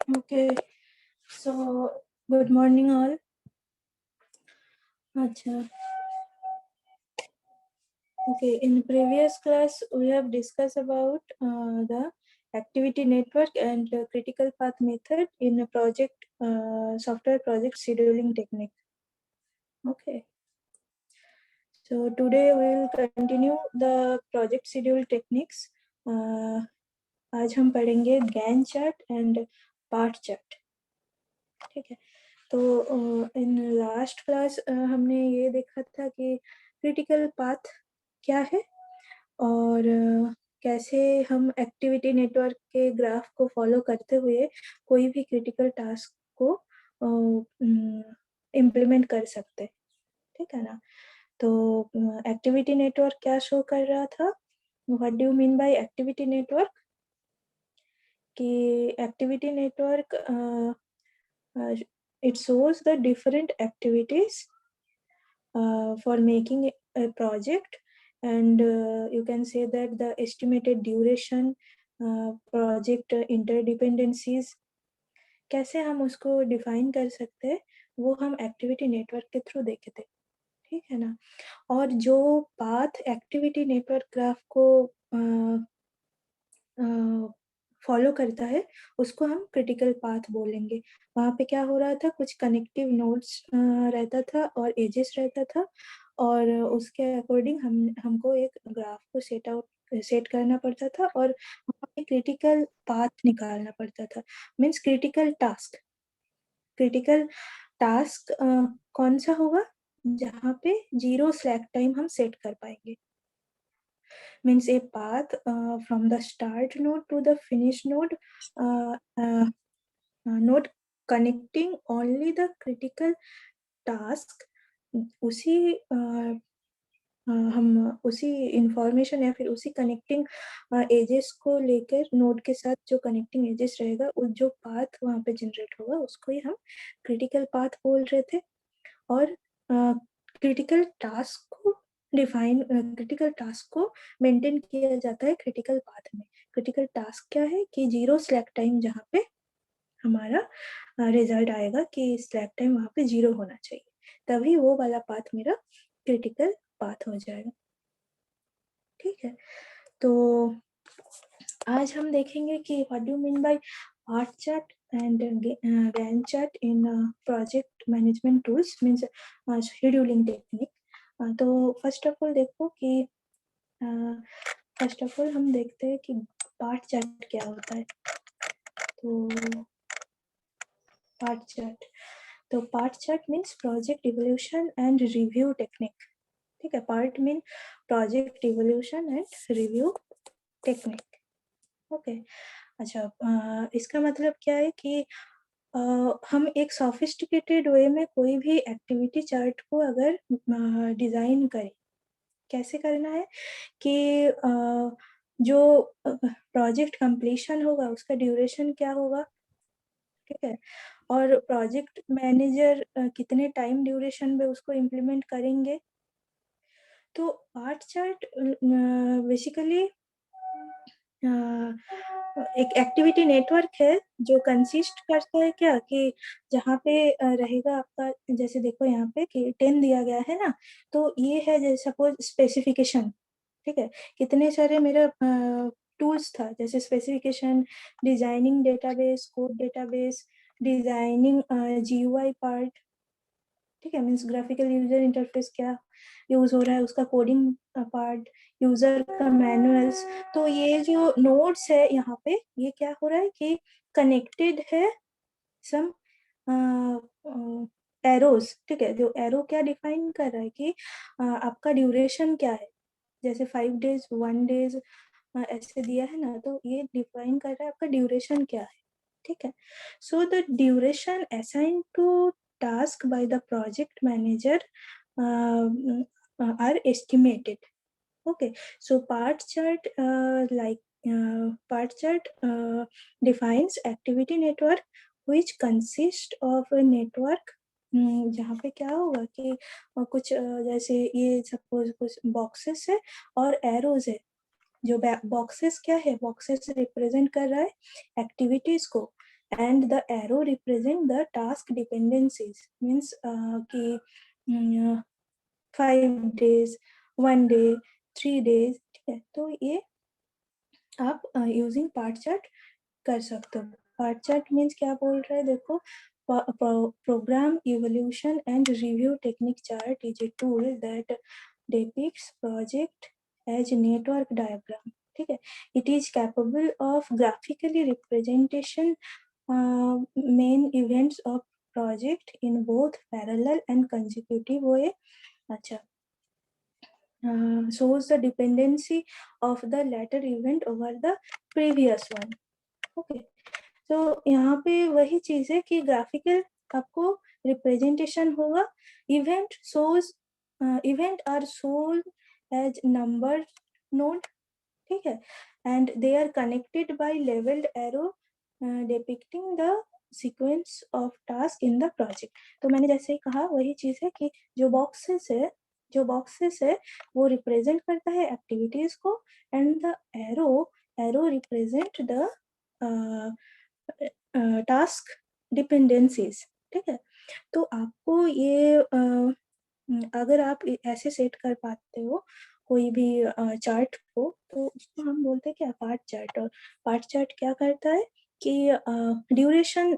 Okay, so good morning all. Acha. Okay, in previous class we have discussed about the activity network and critical path method in a project software project scheduling technique. Okay, so today we will continue the project schedule techniques. आज हम पढ़ेंगे Gantt chart and PERT chart. ठीक है, तो in last class हमने ये देखा था कि क्रिटिकल पाथ क्या है और कैसे हम एक्टिविटी नेटवर्क के ग्राफ को फॉलो करते हुए कोई भी क्रिटिकल टास्क को इम्प्लीमेंट कर सकते. ठीक है ना. तो एक्टिविटी नेटवर्क क्या शो कर रहा था. What do you mean by activity network. कि activity network it shows the different activities for making a project, and you can say that the estimated duration, project interdependencies, कैसे हम उसको define कर सकते हैं वो हम एक्टिविटी नेटवर्क के थ्रू देखे थे. ठीक है ना. और जो पाथ एक्टिविटी नेटवर्क ग्राफ को फॉलो करता है उसको हम क्रिटिकल पाथ बोलेंगे. वहाँ पे क्या हो रहा था, कुछ कनेक्टिव नोड्स रहता था और एजेस रहता था, और उसके अकॉर्डिंग हमको एक ग्राफ को सेट करना पड़ता था और हमें क्रिटिकल पाथ निकालना पड़ता था. मीन्स क्रिटिकल टास्क कौन सा होगा जहाँ पे 0 स्लैक टाइम हम सेट कर पाएंगे. Means a path from the start node to the finish node connecting only the critical task. उसी हम उसी इंफॉर्मेशन या फिर उसी कनेक्टिंग एजेस को लेकर नोड के साथ जो कनेक्टिंग एजेस रहेगा, उस जो पाथ वहाँ पे जनरेट होगा उसको ही हम क्रिटिकल पाथ बोल रहे थे. और क्रिटिकल टास्क को मेंटेन किया जाता है क्रिटिकल पाथ में. क्रिटिकल टास्क क्या है कि 0 स्लैक टाइम जहाँ पे हमारा रिजल्ट आएगा कि स्लैक टाइम वहाँ पे 0 होना चाहिए, तभी वो वाला पाथ मेरा क्रिटिकल पाथ हो जाएगा. ठीक है, तो आज हम देखेंगे कि what do mean by PERT chart and Gantt chart in project management tools means scheduling technique. तो फर्स्ट ऑफ ऑल देखो कि फर्स्ट ऑफ ऑल हम देखते हैं कि पार्ट चार्ट क्या होता है. तो part chart means project evolution and review technique. ठीक है, part mean project evolution and review technique. Okay, अच्छा, इसका मतलब क्या है कि हम एक सोफिस्टिकेटेड वे में कोई भी एक्टिविटी चार्ट को अगर डिजाइन करें, कैसे करना है कि जो प्रोजेक्ट कंप्लीशन होगा उसका ड्यूरेशन क्या होगा. ठीक है, और प्रोजेक्ट मैनेजर कितने टाइम ड्यूरेशन में उसको इम्प्लीमेंट करेंगे. तो पार्ट चार्ट बेसिकली एक एक्टिविटी नेटवर्क है जो कंसिस्ट करता है क्या कि जहाँ पे रहेगा आपका, जैसे देखो यहाँ पे कि 10 दिया गया है ना, तो ये है जैसे सपोज स्पेसिफिकेशन. ठीक है, कितने सारे मेरा टूल्स था, जैसे specification, designing database, code database, designing GUI part. ठीक है, मीन्स ग्राफिकल यूजर इंटरफेस क्या यूज हो रहा है उसका, कोडिंग पार्ट, यूजर का मैनुअल्स. तो ये जो नोड्स है यहाँ पे ये क्या हो रहा है कि कनेक्टेड है सम एरोज. ठीक है, जो एरो क्या डिफाइन कर रहा है कि आपका ड्यूरेशन क्या है, जैसे 5 days 1 days ऐसे दिया है ना, तो ये डिफाइन कर रहा है आपका ड्यूरेशन क्या है. ठीक है, so the duration assign to task by the project manager are estimated. Okay, so part chart defines activity network which consists of a network. जहाँ पे क्या होगा कि कुछ जैसे ये सपोज कुछ बॉक्सेस है और एरोज है. जो बॉक्सेस क्या है, बॉक्सेस रिप्रेजेंट कर रहा है एक्टिविटीज को. and the arrow represent the task dependencies, means कि 5 days, 1 day, 3 days, ठीक है। तो ये आप यूजिंग पार्ट चार्ट कर सकते हो। पार्ट चार्ट मीन्स क्या बोल रहा है, देखो, program evaluation and review technique chart is a tool that depicts project as network diagram, ठीक है। It is capable of graphically representation main events of project in both parallel and consecutive way। अच्छा, shows the dependency of the latter event over the previous one। Okay, तो यहाँ पे वही चीज है कि ग्राफिकल आपको रिप्रेजेंटेशन होगा। Event shows, event are shown as number node, ठीक है, and they are connected by labelled arrow depicting the sequence of task in the project. तो मैंने जैसे ही कहा वही चीज है कि जो बॉक्सेस है वो रिप्रेजेंट करता है एक्टिविटीज को, and the arrow arrow represent the task dependencies, ठीक है। तो आपको ये अगर आप ऐसे सेट कर पाते हो कोई भी चार्ट को, तो उसको हम बोलते हैं क्या, पार्ट चार्ट। और पार्ट चार्ट क्या करता है कि ड्यूरेशन,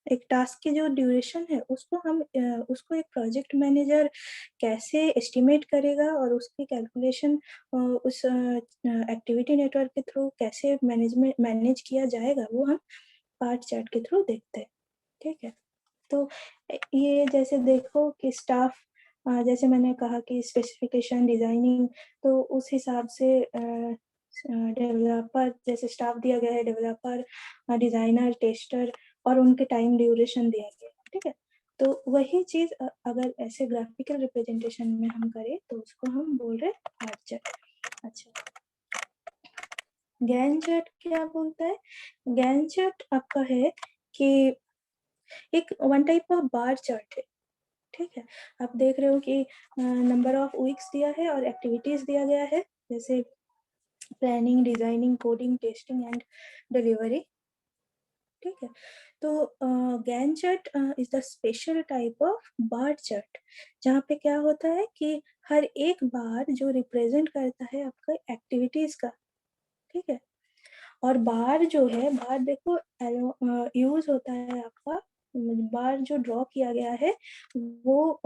एक टास्क की जो ड्यूरेशन है उसको हम उसको एक प्रोजेक्ट मैनेजर कैसे एस्टिमेट करेगा और उसकी कैलकुलेशन उस एक्टिविटी नेटवर्क के थ्रू कैसे मैनेज किया जाएगा, वो हम पार्ट चार्ट के थ्रू देखते हैं, ठीक है। तो ये जैसे देखो कि स्टाफ, जैसे मैंने कहा कि स्पेसिफिकेशन डिजाइनिंग, तो उस हिसाब से डेवलपर, जैसे स्टाफ दिया गया है, डेवलपर, डिजाइनर, टेस्टर, और उनके टाइम ड्यूरेशन दिया गया है, ठीक है। तो वही चीज अगर ऐसे ग्राफिकल रिप्रेजेंटेशन में हम करें तो उसको हम बोल रहे हैं पार्ट चार्ट। अच्छा, गैन चार्ट क्या बोलता है? गैन चार्ट आपका है कि एक one type of bar chart है, ठीक है। आप देख रहे हो कि नंबर ऑफ वीक्स दिया है और एक्टिविटीज दिया गया है, जैसे planning, designing, coding, testing and delivery, ठीक है। तो Gantt chart is the special type of bar chart, जहाँ पे क्या होता है कि हर एक बार जो रिप्रेजेंट करता है आपका एक्टिविटीज का, ठीक है। और बार जो है, बार देखो यूज होता है आपका, बार जो ड्रॉ किया गया है वो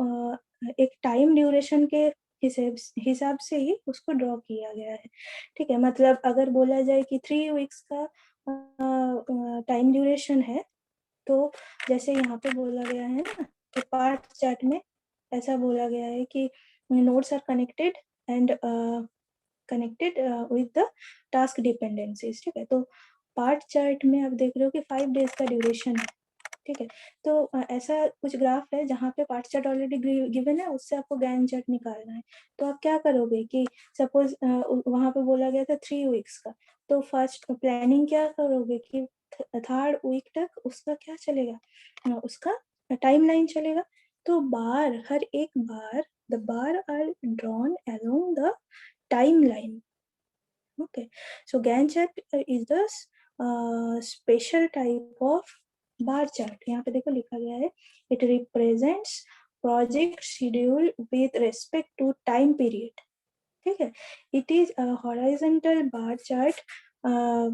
एक टाइम ड्यूरेशन के हिसाब से ही उसको ड्रॉ किया गया है, ठीक है। मतलब अगर बोला जाए कि 3 वीक्स का टाइम ड्यूरेशन है, तो जैसे यहाँ पे बोला गया है ना, तो पार्ट चार्ट में ऐसा बोला गया है कि nodes are connected and connected with the task dependencies, ठीक है। तो पार्ट चार्ट में आप देख रहे हो कि 5 डेज का ड्यूरेशन है, ठीक है। तो ऐसा कुछ ग्राफ है जहाँ पे पार्ट चार्ट ऑलरेडी गिवन है, उससे आपको गैन चार्ट निकालना है। तो आप क्या करोगे कि सपोज वहां पे बोला गया था 3 वीक्स का, तो फर्स्ट प्लानिंग क्या करोगे कि 3rd वीक तक उसका क्या चलेगा, उसका टाइमलाइन चलेगा। तो बार, हर एक bar, the bar are drawn along the timeline, okay। So Gantt chart is the special type of bar chart। यहाँ पे देखो लिखा गया है, it represents project schedule with respect to time period, ठीक है। It is a horizontal bar chart uh,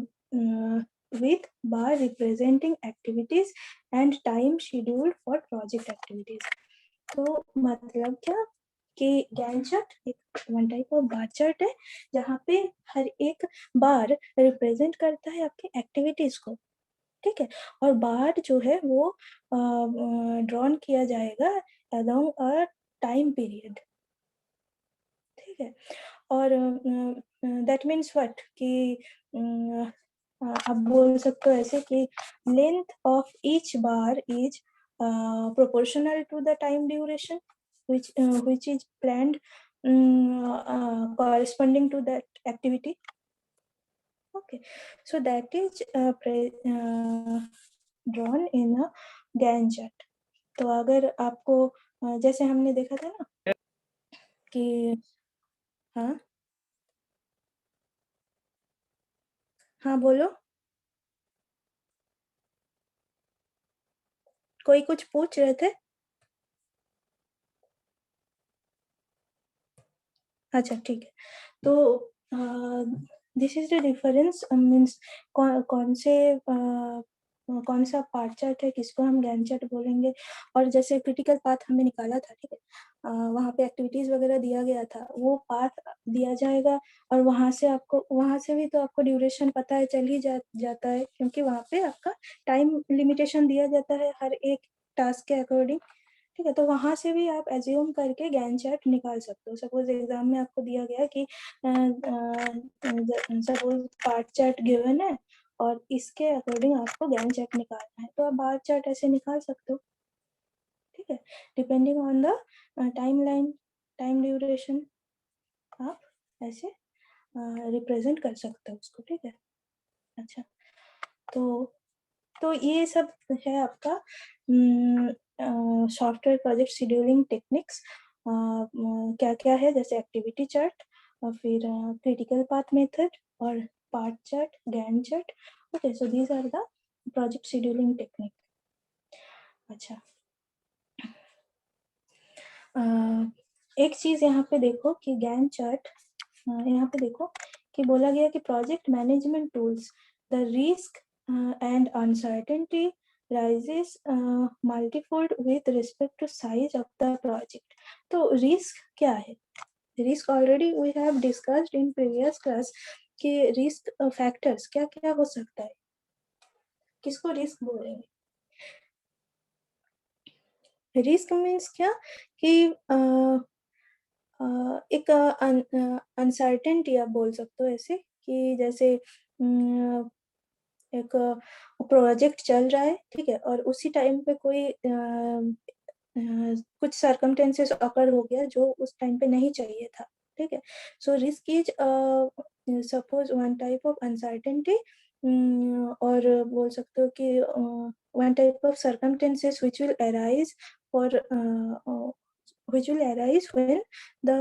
with bar representing activities and time scheduled for project activities। तो मतलब क्या कि गैंट चार्ट एक one type of bar chart है, जहाँ पे हर एक बार रिप्रेजेंट करता है आपकी एक्टिविटीज को, ठीक है। और बार जो है वो ड्रॉन किया जाएगा अलोंग अ टाइम पीरियड, ठीक है। और दैट मीन्स व्हाट कि आप बोल सकते हो ऐसे कि length of each bar is proportional to the time duration which is planned corresponding to that activity, okay। So that is drawn in a Gantt chart। तो अगर आपको जैसे हमने देखा था ना कि, हाँ हाँ बोलो। कोई कुछ पूछ रहे थे? अच्छा ठीक है। तो this is the difference, means कौन से कौन सा पार्ट चार्ट है, किसको हम गैंट चार्ट बोलेंगे। और जैसे क्रिटिकल पाथ हमने निकाला था, ठीक है, वहाँ पे एक्टिविटीज वगैरह दिया गया था, वो पाथ दिया जाएगा। और वहां से भी तो आपको ड्यूरेशन पता है, चल ही जाता है, क्योंकि वहाँ पे आपका टाइम लिमिटेशन दिया जाता है हर एक टास्क के अकॉर्डिंग। ठीक है, तो वहां से भी आप एज्यूम करके गैन चार्ट निकाल सकते हो। सपोज एग्जाम में आपको दिया गया कि सपोज पार्ट चार्ट गिवन है और इसके अकॉर्डिंग आपको गैन चार्ट निकालना है, तो आप बार चार्ट ऐसे निकाल सकते हो। ठीक है, depending on the time line, time duration, आप ऐसे रिप्रेजेंट कर सकते हो उसको। ठीक है, अच्छा, तो ये सब है आपका सॉफ्टवेयर प्रोजेक्ट शेड्यूलिंग टेक्निक्स। क्या क्या है, जैसे एक्टिविटी चार्ट, और फिर क्रिटिकल पाथ मेथड, और PERT chart, Gantt chart. Okay, so these are the project scheduling technique. अच्छा, एक चीज यहाँ पे देखो कि गैंट चार्ट, यहाँ पे देखो कि बोला गया कि project management tools, the risk and uncertainty rises multifold with respect to size of the project. तो रिस्क क्या है? Risk already we have discussed in previous class कि रिस्क फैक्टर्स क्या क्या हो सकता है, किसको रिस्क बोलेंगे? रिस्क मीन्स क्या कि एक अनसर्टेनिटी आप बोल सकते हो ऐसे, कि जैसे एक प्रोजेक्ट चल रहा है, ठीक है, और उसी टाइम पे कोई कुछ सर्कमटेंसेस अकर हो गया जो उस टाइम पे नहीं चाहिए था। ठीक है, so risk is suppose one type of uncertainty, और बोल सकते हो कि one type of circumstances which will arise for which will arise when the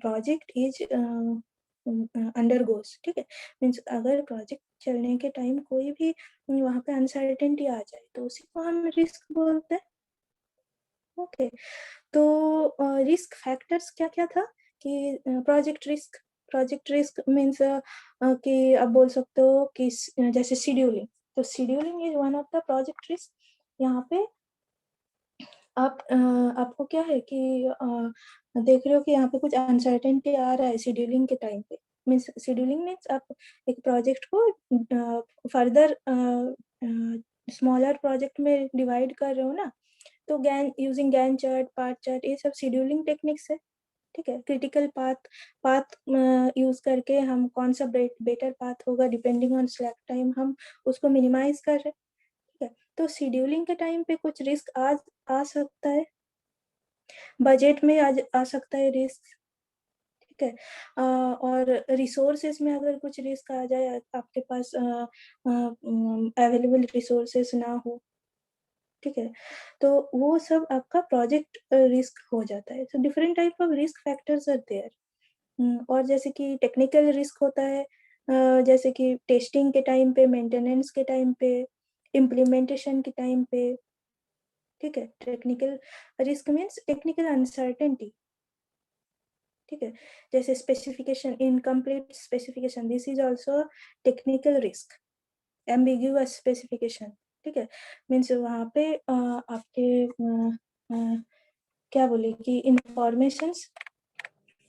project is undergoes। ठीक है, मीन्स अगर प्रोजेक्ट चलने के टाइम कोई भी वहां पे अनसर्टेनिटी आ जाए तो उसी को हम रिस्क बोलते हैं। ओके, तो रिस्क फैक्टर्स क्या क्या था कि प्रोजेक्ट रिस्क मीन्स कि आप बोल सकते हो कि जैसे शेड्यूलिंग, तो scheduling is one of the project risk. यहाँ पे आपको क्या है कि देख रहे हो कि यहाँ पे कुछ अनसर्टेनिटी आ रहा है शेड्यूलिंग के टाइम पे। मीन्स शेड्यूलिंग मीन्स आप एक प्रोजेक्ट को फर्दर स्मॉलर प्रोजेक्ट में डिवाइड कर रहे हो ना, तो Gantt using Gantt chart, PERT chart, ये सब शेड्यूलिंग टेक्निक्स है। ठीक है, क्रिटिकल पाथ पाथ यूज करके हम कौन सा बेटर पाथ होगा डिपेंडिंग ऑन स्लैक टाइम, हम उसको मिनिमाइज कर रहे हैं। ठीक है, तो शेड्यूलिंग के टाइम पे कुछ रिस्क आ सकता है, बजट में आ सकता है रिस्क। ठीक है, और रिसोर्सेज में अगर कुछ रिस्क आ जाए, आपके पास अवेलेबल रिसोर्सेज ना हो, ठीक है, तो वो सब आपका प्रोजेक्ट रिस्क हो जाता है। So different type of risk factors are there. और जैसे कि टेक्निकल रिस्क होता है, जैसे कि टेस्टिंग के टाइम पे, मेंटेनेंस के टाइम पे, इम्प्लीमेंटेशन के टाइम पे। ठीक है, technical risk means technical uncertainty. ठीक है, जैसे specification, incomplete specification, this is also technical risk. Ambiguous specification, ठीक है, मीन्स वहाँ पे आपके क्या बोले कि इंफॉर्मेशन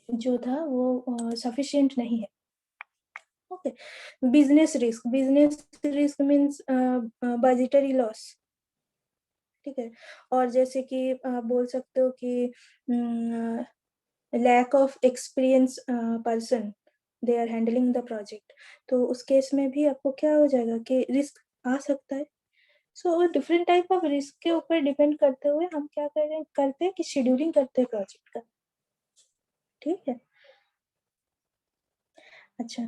जो था वो सफिशिएंट नहीं है। Okay, business risk means budgetary loss. ठीक है, और जैसे कि आप बोल सकते हो कि lack of experience person they are handling the project, तो उस केस में भी आपको क्या हो जाएगा कि रिस्क आ सकता है। So different type of risk के ऊपर डिपेंड करते हुए हम क्या करते हैं कि शेड्यूलिंग करते हैं प्रोजेक्ट का। ठीक है, अच्छा,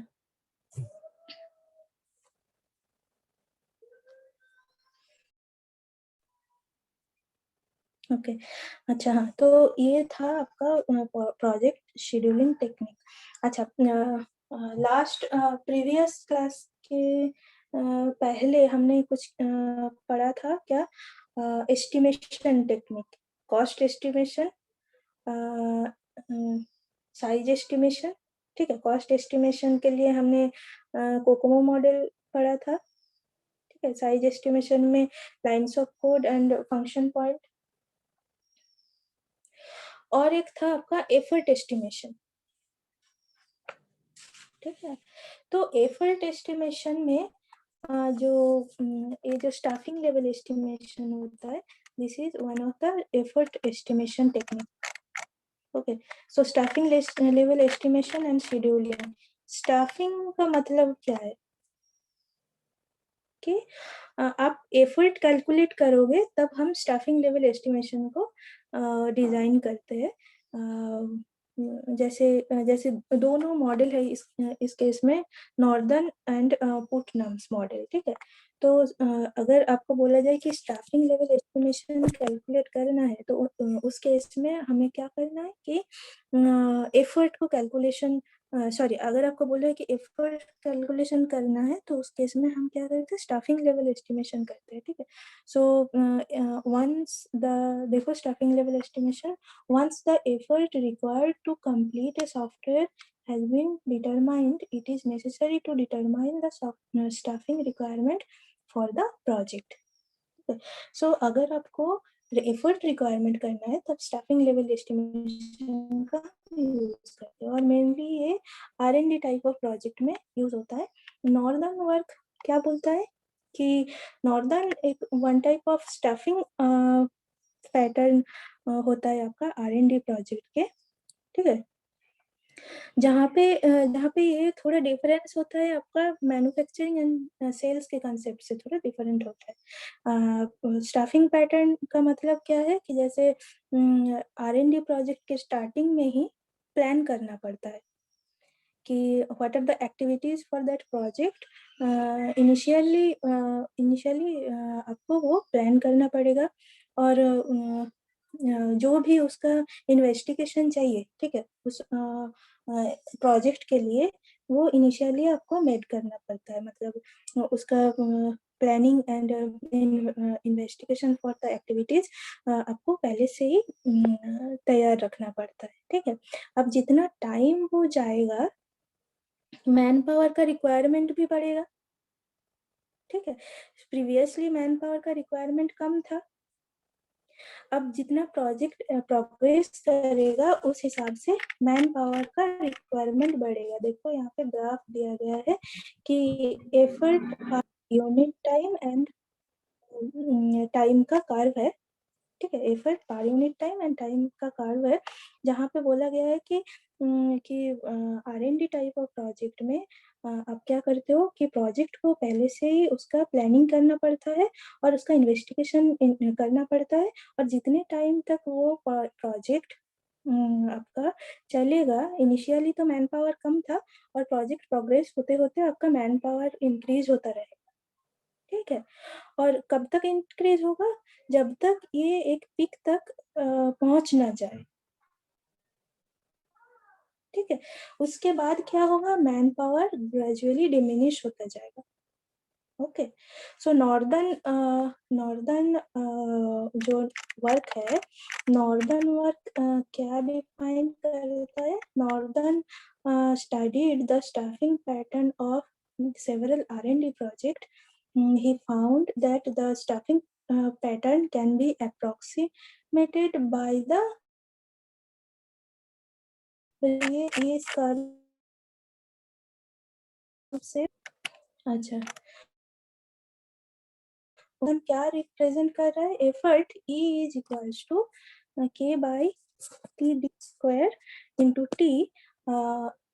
ओके, अच्छा, हाँ, तो ये था आपका प्रोजेक्ट शेड्यूलिंग टेक्निक। अच्छा, लास्ट प्रीवियस क्लास के पहले हमने कुछ पढ़ा था क्या, estimation technique, cost estimation, size estimation. ठीक है, कॉस्ट एस्टिमेशन के लिए हमने कोकोमो मॉडल पढ़ा था। ठीक है, साइज एस्टिमेशन में lines of code and function point. और एक था आपका एफर्ट एस्टिमेशन। ठीक है, तो एफर्ट एस्टिमेशन में ये जो स्टाफिंग लेवल एस्टिमेशन होता है, this is one of the effort estimation technique. Okay, so staffing level estimation and scheduling. Staffing का मतलब क्या है कि आप एफर्ट कैलकुलेट करोगे तब हम स्टाफिंग लेवल एस्टिमेशन को डिजाइन करते हैं। जैसे जैसे दोनों मॉडल है इस केस में, नॉर्दर्न एंड पुटनम्स मॉडल। ठीक है, तो अगर आपको बोला जाए कि स्टाफिंग लेवल एस्टिमेशन कैलकुलेट करना है तो उस केस में हमें क्या करना है कि एफर्ट को कैलकुलेशन सॉरी, अगर आपको बोला है कि एफर्ट कैलकुलेशन करना है तो उस केस में हम क्या करते हैं, स्टाफिंग लेवल एस्टिमेशन करते हैं। ठीक है, सो वंस द देखो staffing level estimation, once the effort required to complete a software has been determined, it is necessary to determine the staffing requirement for the project. सो अगर आपको effort requirement करना है तब स्टाफिंग लेवल एस्टिमेशन का use करते हैं, और mainly ये R&D टाइप ऑफ प्रोजेक्ट में यूज होता है। नॉर्दर्न वर्क क्या बोलता है कि नॉर्दर्न एक one type of staffing pattern होता है आपका R&D प्रोजेक्ट के। ठीक है, जहाँ पे ये थोड़ा डिफरेंस होता है आपका मैन्युफैक्चरिंग एंड सेल्स के कंसेप्ट से थोड़ा डिफरेंट होता है। स्टाफिंग पैटर्न का मतलब क्या है कि जैसे R&D प्रोजेक्ट के स्टार्टिंग में ही प्लान करना पड़ता है कि what are the activities for that project. Initially आपको वो प्लान करना पड़ेगा, और जो भी उसका इन्वेस्टिगेशन चाहिए, ठीक है, उस प्रोजेक्ट के लिए वो इनिशियली आपको मेड करना पड़ता है। मतलब उसका planning and investigation for the activities आपको पहले से ही तैयार रखना पड़ता है। ठीक है, अब जितना टाइम वो जाएगा मैन पावर का रिक्वायरमेंट भी बढ़ेगा। ठीक है, प्रीवियसली मैन पावर का रिक्वायरमेंट कम था, अब जितना प्रोजेक्ट प्रोग्रेस करेगा उस हिसाब से मैन पावर का रिक्वायरमेंट बढ़ेगा। देखो यहाँ पे ग्राफ दिया गया है कि effort unit time and time का कर्व है। ठीक है, effort per unit time and time का कर्व है, जहाँ पे बोला गया है कि R&D टाइप ऑफ प्रोजेक्ट में आप क्या करते हो कि प्रोजेक्ट को पहले से ही उसका प्लानिंग करना पड़ता है और उसका इन्वेस्टिगेशन करना पड़ता है, और जितने टाइम तक वो प्रोजेक्ट आपका चलेगा, इनिशियली तो मैन पावर कम था और प्रोजेक्ट प्रोग्रेस होते होते आपका मैन पावर इंक्रीज होता रहेगा। ठीक है, और कब तक इंक्रीज होगा, जब तक ये एक पीक तक पहुंच ना जाए। ठीक है, उसके बाद क्या होगा, मैन पावर ग्रेजुअली डिमिनिश होता जाएगा। ओके, सो नॉर्दर्न जो वर्क है, नॉर्दर्न वर्क क्या डिफाइन करता है, northern studied the staffing pattern of several R&D project. He found that the staffing pattern can be approximated by the ये इसका से अच्छा हम क्या रिप्रेजेंट कर रहा है, effort E is equals to K by T D square into T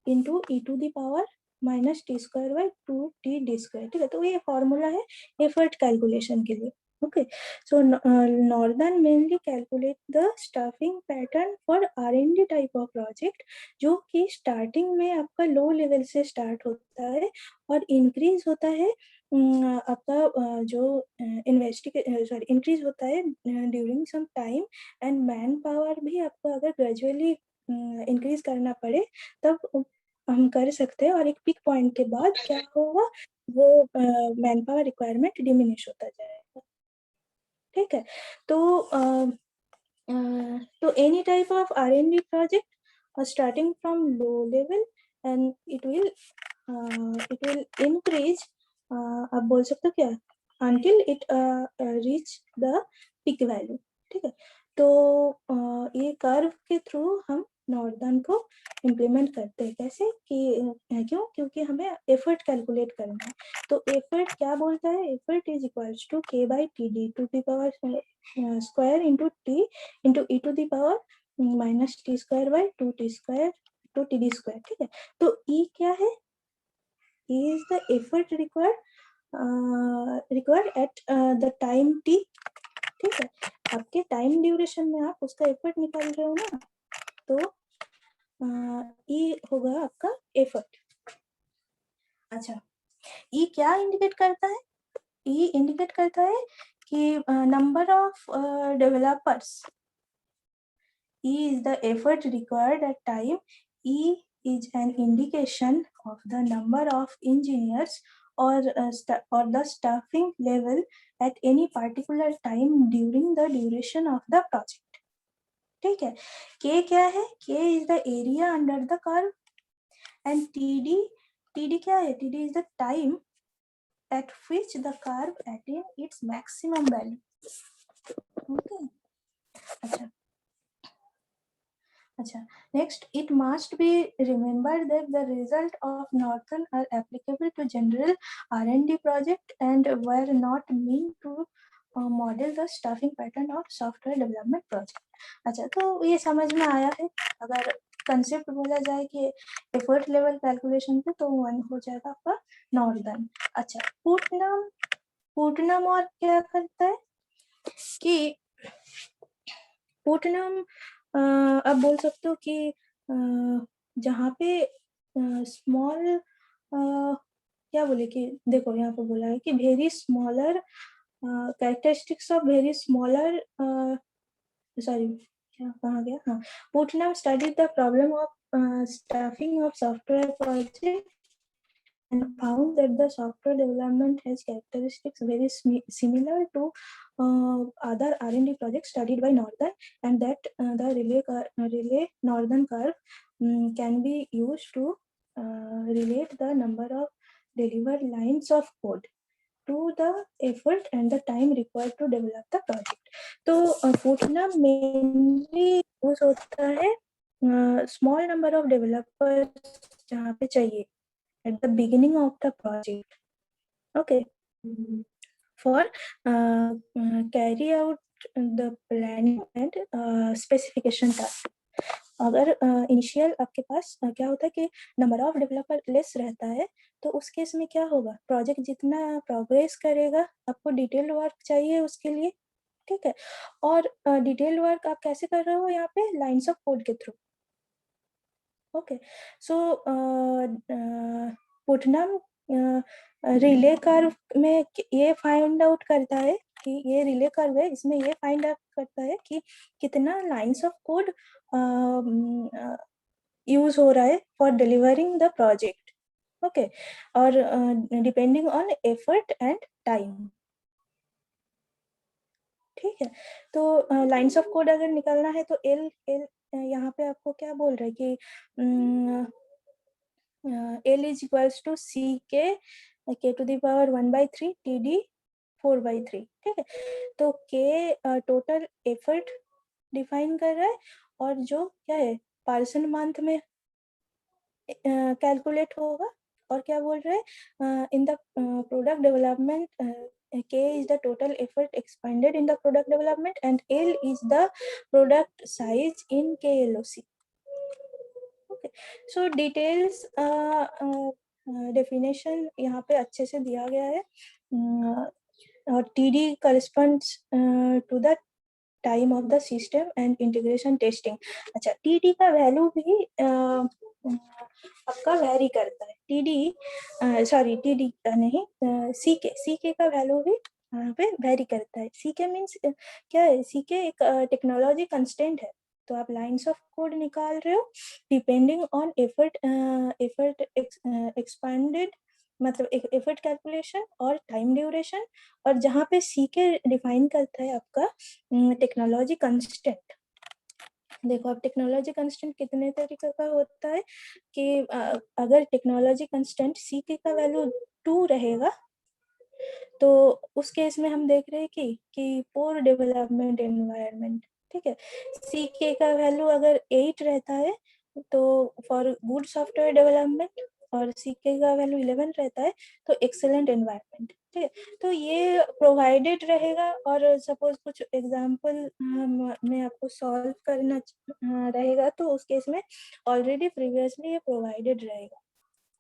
into E to the power minus T square by 2TD square. ठीक है, तो ये फॉर्मूला है एफर्ट कैलकुलेशन के लिए। Okay, so northern mainly calculate the staffing pattern for R&D type of project, जो कि starting में आपका लो लेवल से स्टार्ट होता है और इंक्रीज होता है आपका जो सॉरी इंक्रीज होता है during some time, and manpower भी आपको अगर ग्रेजुअली इंक्रीज करना पड़े तब हम कर सकते हैं, और एक पिक पॉइंट के बाद क्या होगा, वो मैन पावर रिक्वायरमेंट डिमिनिश होता जाएगा। ठीक है। तो any type of R&D project starting from low level and it will increase, आप बोल सकते हो क्या, until it reach the peak value, ठीक है। तो ये कर्व के थ्रू हम नॉर्दर्न को इम्प्लीमेंट करते हैं। कैसे कि क्यों, क्योंकि हमें एफर्ट कैलकुलेट करना है। तो एफर्ट क्या बोलता है, effort is equals to k by td to the power square into t into e to the power minus t square by 2t square to td square, ठीक है। तो e क्या है, e is the effort required at the time t, ठीक है। आपके time duration में आप उसका एफर्ट निकाल रहे हो ना, तो ई होगा आपका एफर्ट। अच्छा, ई क्या इंडिकेट करता है, ई इंडिकेट करता है कि number of developers, E is the effort required at time. E is an indication of the number of engineers or the staffing level at any particular time during the duration of the project. ठीक है। K क्या है, K is the area under the curve and TD क्या है, TD is the time at which the curve attains its maximum value. Okay. अच्छा, next, it must be remembered that the result of Northern are applicable to general R&D project and were not meant to model the staffing pattern of software development project. अच्छा, तो ये समझ में आया है। अगर concept बोला जाए कि एफर्ट लेवल कैलकुलेशन पे, तो वन हो जाएगा आपका नॉर्दर्न। अच्छा, पुटनम और क्या करता है कि पुटनम आप बोल सकते हो कि जहाँ पे स्मॉल क्या बोले कि देखो यहाँ पे बोला है कि very smaller characteristics of very smaller, sorry क्या कहाँ गया, हाँ, Putnam studied the problem of staffing of software project and found that the software development has characteristics very similar to other R&D projects studied by Northern, and that the relay Northern curve can be used to relate the number of delivered lines of code to the effort and the time required to develop the project. तो Putnam mainly use होता है small number of developers जहाँ पे चाहिए at the beginning of the project, okay, for carry out the planning and specification task. अगर initial आपके पास क्या होता है कि नंबर ऑफ डेवलपर लेस रहता है, तो उस केस में क्या होगा, प्रोजेक्ट जितना प्रोग्रेस करेगा आपको डिटेल वर्क चाहिए उसके लिए, ठीक है। और डिटेल वर्क आप कैसे कर रहे हो यहाँ पे, लाइंस ऑफ कोड के थ्रू, ओके। सो पुटनम रिले कर्व में ये फाइंड आउट करता है कि ये रिले कर्व है, इसमें ये फाइंड आउट करता है कि कितना लाइंस ऑफ कोड यूज हो रहा है for delivering the project, okay, और depending on effort and time, ठीक है। तो लाइंस ऑफ कोड अगर निकालना है तो एल एल यहाँ पे आपको क्या बोल रहा है कि L is equals to CK k to the power 1/3 TD 4/3, ठीक है। तो K टोटल एफर्ट डिफाइन कर रहा है, और जो क्या है पर्सन मंथ में कैलकुलेट होगा, और क्या बोल रहे हैं in the product development, K is the total effort expended in the product development and L is the product size in KLOC. Okay, so details definition यहाँ पे अच्छे से दिया गया है, और TD corresponds to the time of the system and integration testing. अच्छा, TD का वैल्यू भी आपका वेरी करता है, TD सॉरी TD का नहीं, CK का वैल्यू भी यहाँ पे वेरी करता है। CK मीन्स क्या है, CK एक टेक्नोलॉजी कंस्टेंट है, तो आप लाइंस ऑफ कोड निकाल रहे हो डिपेंडिंग ऑन एफर्ट एक्सपेंडेड मतलब एफर्ट कैलकुलेशन और टाइम ड्यूरेशन, और जहाँ पे सी के डिफाइन करता है आपका टेक्नोलॉजी कंस्टेंट। देखो अब टेक्नोलॉजी कंस्टेंट कितने तरीके का होता है कि अगर टेक्नोलॉजी कंस्टेंट सी के का वैल्यू 2 रहेगा तो उस केस में हम देख रहे हैं कि पोर डेवलपमेंट एनवायरनमेंट, ठीक है। सी के का वैल्यू अगर 8 रहता है तो फॉर गुड सॉफ्टवेयर डेवलपमेंट, और सी के का वैल्यू 11 रहता है तो एक्सेलेंट एनवायरनमेंट, ठीक है। तो ये प्रोवाइडेड रहेगा, और सपोज कुछ एग्जांपल में आपको सॉल्व करना रहेगा तो उस केस में ऑलरेडी प्रीवियसली ये प्रोवाइडेड रहेगा,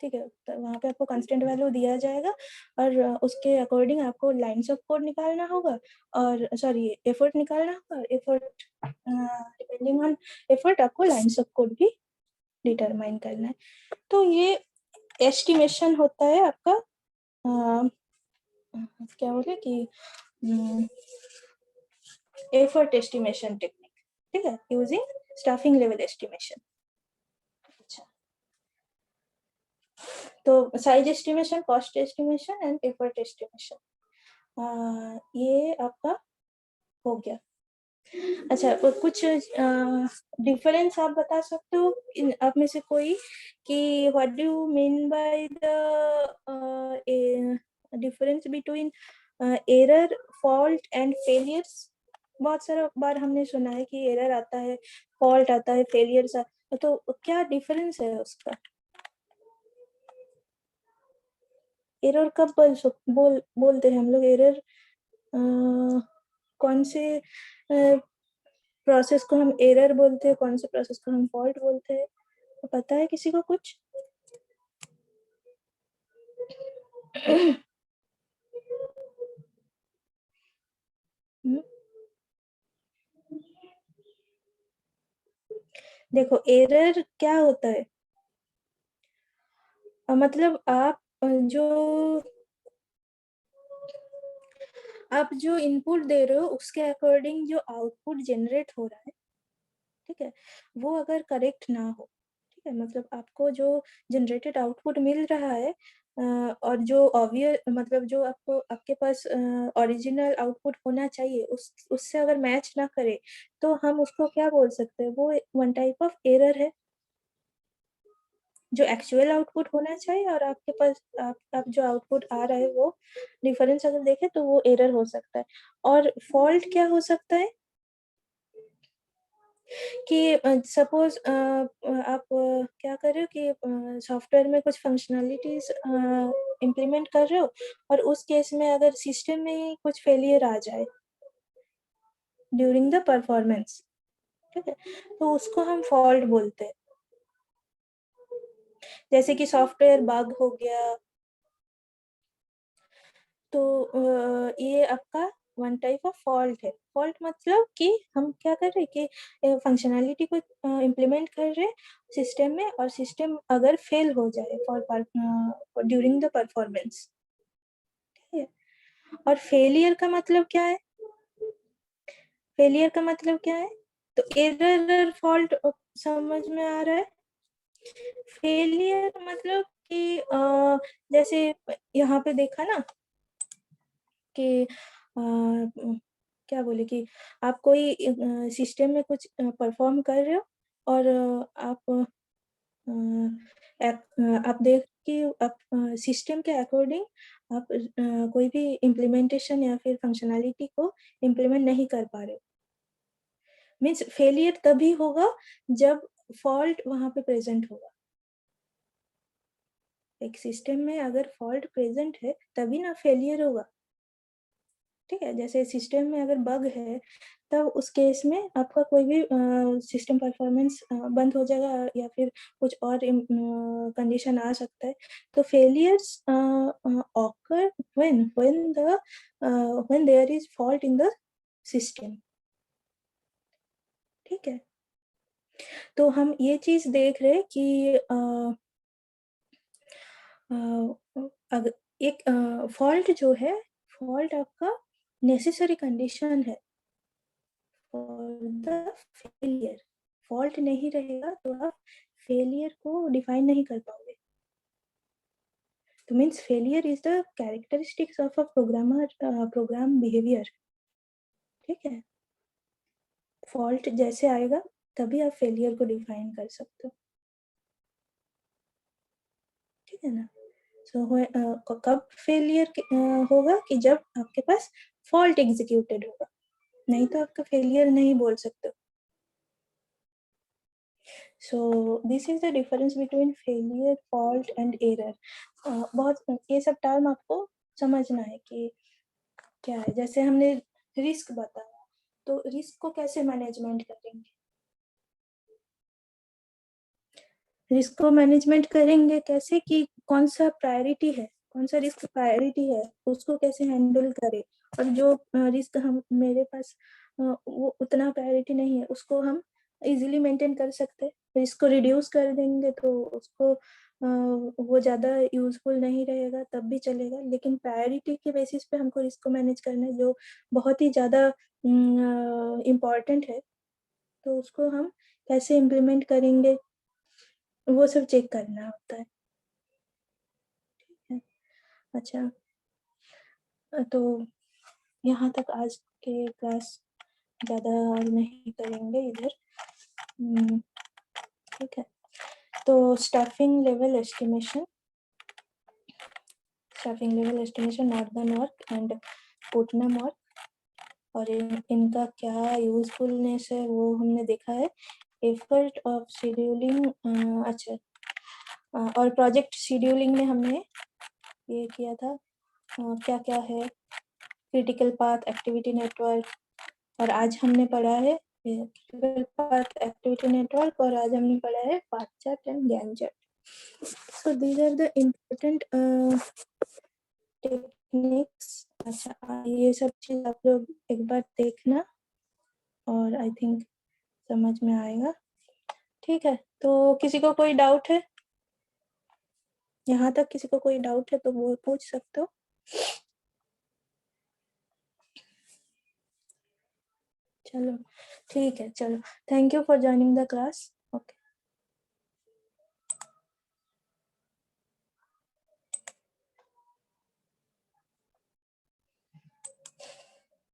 ठीक है। तो वहाँ पे आपको कांस्टेंट वैल्यू दिया जाएगा और उसके अकॉर्डिंग आपको लाइंस ऑफ कोड निकालना होगा, और सॉरी एफर्ट निकालना होगा। एफर्ट डिपेंडिंग ऑन एफर्ट आपको लाइंस ऑफ कोड भी डिटरमाइन करना है। तो ये एस्टिमेशन होता है आपका क्या बोले कि एफर्ट एस्टिमेशन टेक्निक, ठीक है, यूजिंग स्टाफिंग लेवल एस्टिमेशन। अच्छा, तो size estimation, cost estimation and effort estimation, ये आपका हो गया। अच्छा, कुछ डिफरेंस आप बता सकते हो इन आप में से कोई कि what do you mean by the difference between error, fault and failures? बहुत सारा बार हमने सुना है कि एरर आता है, फॉल्ट आता है, फेलियर्स तो क्या डिफरेंस है उसका? एरर कब बोलते हैं हम लोग? एरर कौन से प्रोसेस को हम एरर बोलते हैं, कौन से प्रोसेस को हम फॉल्ट बोलते हैं? तो पता है किसी को कुछ? देखो एरर क्या होता है, मतलब आप जो इनपुट दे रहे हो उसके अकॉर्डिंग जो आउटपुट जनरेट हो रहा है, ठीक है, वो अगर करेक्ट ना हो, ठीक है, मतलब आपको जो जनरेटेड आउटपुट मिल रहा है और जो ऑब्वियस मतलब जो आपको आपके पास ओरिजिनल आउटपुट होना चाहिए उससे अगर मैच ना करे तो हम उसको क्या बोल सकते हैं? वो वन टाइप ऑफ एरर है। जो एक्चुअल आउटपुट होना चाहिए और आपके पास आप जो आउटपुट आ रहा है वो डिफरेंस अगर देखें तो वो एरर हो सकता है। और फॉल्ट क्या हो सकता है कि सपोज आप क्या कर रहे हो कि सॉफ्टवेयर में कुछ फंक्शनैलिटीज इम्प्लीमेंट कर रहे हो और उस केस में अगर सिस्टम में कुछ फेलियर आ जाए ड्यूरिंग द परफॉर्मेंस, ठीक है, तो उसको हम फॉल्ट बोलते हैं। जैसे कि सॉफ्टवेयर बग हो गया, तो ये आपका वन टाइप ऑफ फॉल्ट है। फॉल्ट मतलब कि हम क्या कर रहे हैं कि फंक्शनैलिटी को इम्प्लीमेंट कर रहे हैं सिस्टम में, और सिस्टम अगर फेल हो जाए फॉर ड्यूरिंग द परफॉर्मेंस, ठीक है। और फेलियर का मतलब क्या है? फेलियर का मतलब क्या है? तो एरर फॉल्ट समझ में आ रहा है। फेलियर मतलब कि जैसे यहाँ पे देखा ना कि क्या बोले कि आप कोई सिस्टम में कुछ परफॉर्म कर रहे हो और आप देख कि आप सिस्टम के अकॉर्डिंग आप कोई भी इम्प्लीमेंटेशन या फिर फंक्शनैलिटी को इम्प्लीमेंट नहीं कर पा रहे हो। मीन्स फेलियर तभी होगा जब फॉल्ट वहां पे प्रेजेंट होगा। एक सिस्टम में अगर फॉल्ट प्रेजेंट है तभी ना फेलियर होगा, ठीक है। जैसे सिस्टम में अगर बग है तब उस केस में आपका कोई भी सिस्टम परफॉर्मेंस बंद हो जाएगा या फिर कुछ और कंडीशन आ सकता है। तो failures occur when there is fault in the system, ठीक है। तो हम ये चीज देख रहे हैं कि अगर एक फॉल्ट जो है, फॉल्ट आपका नेसेसरी कंडीशन है फॉर द फेलियर। फॉल्ट नहीं रहेगा तो आप फेलियर को डिफाइन नहीं कर पाओगे। तो means failure is the characteristics of a program behaviour. ठीक है, फॉल्ट जैसे आएगा तभी आप फेलियर को डिफाइन कर सकते हो. ठीक है ना. सो कब फेलियर होगा कि जब आपके पास फॉल्ट एग्जीक्यूटेड होगा, नहीं तो आपका फेलियर नहीं बोल सकते. So this is the difference between failure, fault and error. बहुत ये सब टर्म आपको समझना है कि क्या है. जैसे हमने रिस्क बताया, तो रिस्क को कैसे मैनेजमेंट करेंगे. रिस्क को मैनेजमेंट करेंगे कैसे कि कौन सा प्रायोरिटी है, कौन सा रिस्क प्रायोरिटी है, उसको कैसे हैंडल करें. और जो रिस्क हम मेरे पास वो उतना प्रायोरिटी नहीं है, उसको हम इजीली मेंटेन कर सकते हैं. रिस्क को रिड्यूस कर देंगे तो उसको वो ज़्यादा यूजफुल नहीं रहेगा तब भी चलेगा. लेकिन प्रायोरिटी के बेसिस पे हमको रिस्क को मैनेज करना है जो बहुत ही ज़्यादा इम्पॉर्टेंट है. तो उसको हम कैसे इम्प्लीमेंट करेंगे वो सब चेक करना होता है. ठीक है. अच्छा, तो यहाँ तक आज के क्लास, ज़्यादा और नहीं करेंगे इधर. ठीक है. तो staffing level estimation, northern work and Putnam work, और इनका क्या यूजफुलनेस है वो हमने देखा है. एफर्ट ऑफ शेड्यूलिंग, अच्छा, और प्रोजेक्ट शेड्यूलिंग में हमने ये किया था क्या क्या है, क्रिटिकल पाथ, एक्टिविटी नेटवर्क, और आज हमने पढ़ा है क्रिटिकल पाथ, एक्टिविटी नेटवर्क, और आज हमने पढ़ा है PERT chart and Gantt chart. So these are the important techniques. अच्छा, ये सब चीज आप लोग एक बार देखना और आई थिंक समझ में आएगा. ठीक है. तो किसी को कोई डाउट है, यहाँ तक किसी को कोई डाउट है तो वो पूछ सकते हो. चलो ठीक है. चलो, thank you for joining the class. Okay.